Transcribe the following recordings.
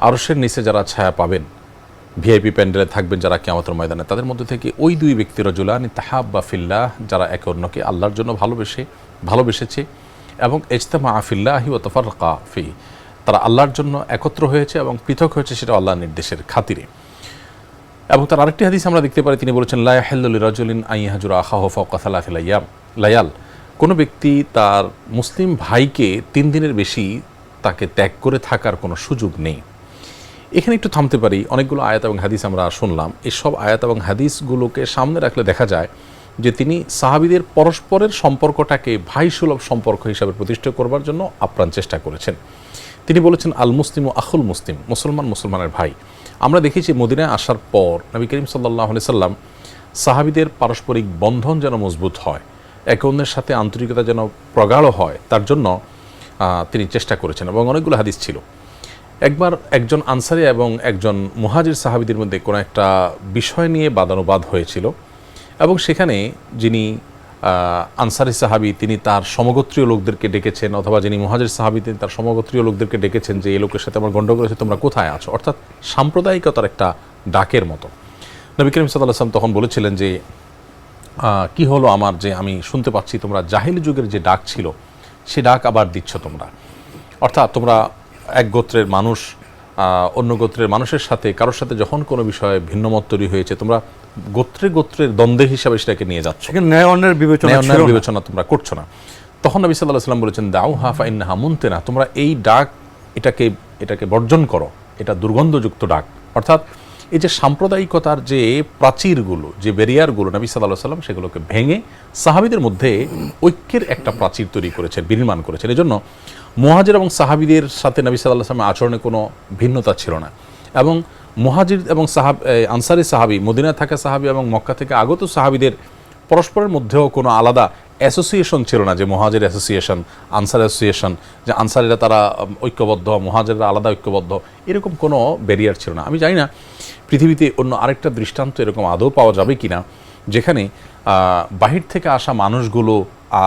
আরশের নিচে যারা ছায়া পাবেন, ভিআইপি প্যান্ডেলে থাকবেন যারা কিয়ামতের ময়দানে, তাদের মধ্যে থেকে ওই দুই ব্যক্তি রাজুলানি তাহাব্বা ফিল্লাহ, যারা একে অন্যকে আল্লাহর জন্য ভালোবেসেছে এবং ইজতামা ফিল্লাহি ওয়া তাফাররাকা ফি, তারা আল্লাহর জন্য একত্র হয়েছে এবং পৃথক হয়েছে সেটা আল্লাহর নির্দেশের খাতিরে। এবং তার আরেকটি হাদিস আমরা দেখতে পারি, তিনি বলেছেন লা ইয়াহিল্লু লিরাজুলিন আন ইয়াহজুরা আখাহু ফাওকা সালাসি লায়াল, কোনো ব্যক্তি তার মুসলিম ভাইকে 3 দিনের বেশি তাকে ত্যাগ করে থাকার কোনো সুযোগ নেই। এখানে একটু থামতে পারি। অনেকগুলো আয়াত এবং হাদিস আমরা শুনলাম। এই সব আয়াত এবং হাদিসগুলোকে সামনে রাখলে দেখা যায় যে তিনি সাহাবীদের পরস্পরের সম্পর্কটাকে ভাইসুলভ সম্পর্ক হিসাবে প্রতিষ্ঠা করবার জন্য আপ্রাণ চেষ্টা করেছেন। তিনি বলেছেন আল মুসলিম ও আখুল মুসলিম, মুসলমান মুসলমানের ভাই। আমরা দেখেছি মদিনায় আসার পর নবী করিম সাল্লাল্লাহু আলাইহি সাল্লাম সাহাবীদের পারস্পরিক বন্ধন যেন মজবুত হয়, একে অন্যের সাথে আন্তরিকতা যেন প্রগাঢ় হয়, তার জন্য তিনি চেষ্টা করেছেন। এবং অনেকগুলো হাদিস ছিল। একবার একজন আনসারী এবং একজন মুহাজির সাহাবীদের মধ্যে কোনো একটা বিষয় নিয়ে বাদানুবাদ হয়েছিল এবং সেখানে যিনি আনসারী সাহাবী তিনি তার সমগোত্রীয় লোকদেরকে ডেকেছেন, অথবা যিনি মুহাজির সাহাবী তিনি তার সমগোত্রীয় লোকদেরকে ডেকেছেন যে এই লোকের সাথে আমার গণ্ডগোল হয়েছে, তোমরা কোথায় আছো, অর্থাৎ সাম্প্রদায়িকতার একটা ডাকের মতো। নবী করিম সাল্লাল্লাহু আলাইহি ওয়াসাল্লাম তখন বলেছিলেন যে কি হলো আমার, যে আমি শুনতে পাচ্ছি তোমরা জাহিলি যুগের যে ডাক ছিল সে ডাক আবার দিচ্ছ তোমরা, অর্থাৎ তোমরা এক গোত্রের মানুষ অন্য গোত্রের মানুষের সাথে কারোর সাথে যখন কোনো বিষয়ে ভিন্নমত তৈরি হয়েছে তোমরা গোত্রের দ্বন্দ্বের হিসাবে সেটাকে নিয়ে যাচ্ছ, ন্যায় অন্যায়ের বিবেচনা তোমরা করছো না। তখন নবী সাল্লাল্লাহু আলাইহি ওয়াসাল্লাম বলেছেন দাউহা ফাইন্নাহা মুনতিনা, তোমরা এই ডাক এটাকে বর্জন করো, এটা দুর্গন্ধযুক্ত ডাক। অর্থাৎ এই যে সাম্প্রদায়িকতার যে প্রাচীরগুলো, যে ব্যারিয়ারগুলো নবী সাল্লাল্লাহু আলাইহি ওয়াসাল্লাম সেগুলোকে ভেঙে সাহাবীদের মধ্যে ঐক্যের একটা প্রাচীর তৈরি করেছেন, বিনির্মাণ করেছেন। এজন্য মুহাজির এবং সাহাবীদের সাথে নবী সাল্লাল্লাহু আলাইহি ওয়াসাল্লামের আচরণে কোনো ভিন্নতা ছিল না। এবং মুহাজির এবং আনসারী সাহাবী, মদিনায় থাকা সাহাবী এবং মক্কা থেকে আগত সাহাবীদের পরস্পরের মধ্যেও কোনো আলাদা অ্যাসোসিয়েশন ছিল না, যে মুহাজির অ্যাসোসিয়েশন, আনসার অ্যাসোসিয়েশন, যে আনসারীরা তারা ঐক্যবদ্ধ, মুহাজিররা আলাদা ঐক্যবদ্ধ, এরকম কোনো ব্যারিয়ার ছিল না। আমি জানি না পৃথিবীতে অন্য আরেকটা দৃষ্টান্ত এরকম আদৌ পাওয়া যাবে কিনা, যেখানে বাহির থেকে আসা মানুষগুলো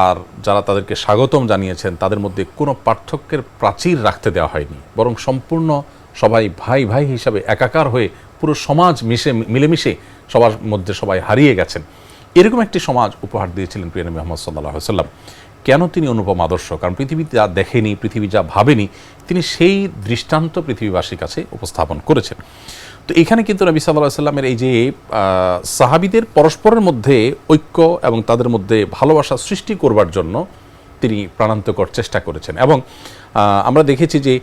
আর যারা তাদেরকে স্বাগতম জানিয়েছেন তাদের মধ্যে কোনো পার্থক্যের প্রাচীর রাখতে দেওয়া হয়নি, বরং সম্পূর্ণ সবাই ভাই ভাই হিসাবে একাকার হয়ে পুরো সমাজ মিলেমিশে সবার মধ্যে সবাই হারিয়ে গেছেন। এরকম একটি সমাজ উপহার দিয়েছিলেন প্রিয় নবী মুহাম্মদ সাল্লাল্লাহু আলাইহি ওয়াসাল্লাম। কেন তিনি অনুপম আদর্শ? কারণ পৃথিবী যা দেখেনি, পৃথিবী যা ভাবেনি, তিনি সেই দৃষ্টান্ত পৃথিবীবাসীর কাছে উপস্থাপন করেছেন। তো এখানে কিন্তু নবী সাল্লাল্লাহু আলাইহি ওয়াসাল্লামের এই যে সাহাবীদের পরস্পরের মধ্যে ঐক্য এবং তাদের মধ্যে ভালোবাসা সৃষ্টি করবার জন্য তিনি প্রাণান্তকর চেষ্টা করেছেন। এবং আমরা দেখেছি যে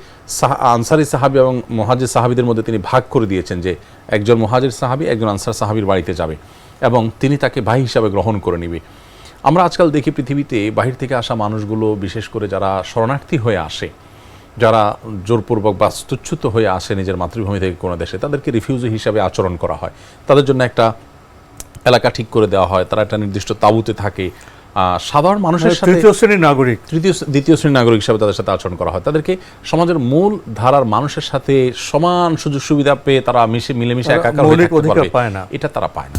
আনসারী সাহাবী এবং মুহাজির সাহাবীদের মধ্যে তিনি ভাগ করে দিয়েছেন যে একজন মুহাজির সাহাবী একজন আনসার সাহাবীর বাড়িতে যাবে এবং তিনি তাকে ভাই হিসাবে গ্রহণ করে নেবে। আমরা আজকাল দেখি পৃথিবীতে বাহির থেকে আসা মানুষগুলো, বিশেষ করে যারা শরণার্থী হয়ে আসে, যারা জোরপূর্বক বা তুচ্ছুত হয়ে আসে নিজের মাতৃভূমি থেকে কোনো দেশে, তাদেরকে রিফিউজি হিসাবে আচরণ করা হয়। তাদের জন্য একটা এলাকা ঠিক করে দেওয়া হয়, তারা একটা নির্দিষ্ট তাঁবুতে থাকে। সাধারণ মানুষের সাথে দ্বিতীয় শ্রেণীর নাগরিক হিসাবে তাদের সাথে আচরণ করা হয়। তাদেরকে সমাজের মূল ধারার মানুষের সাথে সমান সুযোগ সুবিধা পেয়ে তারা মিলেমিশে একাকার হয়ে থাকতে পারবে, এটা তারা পায় না।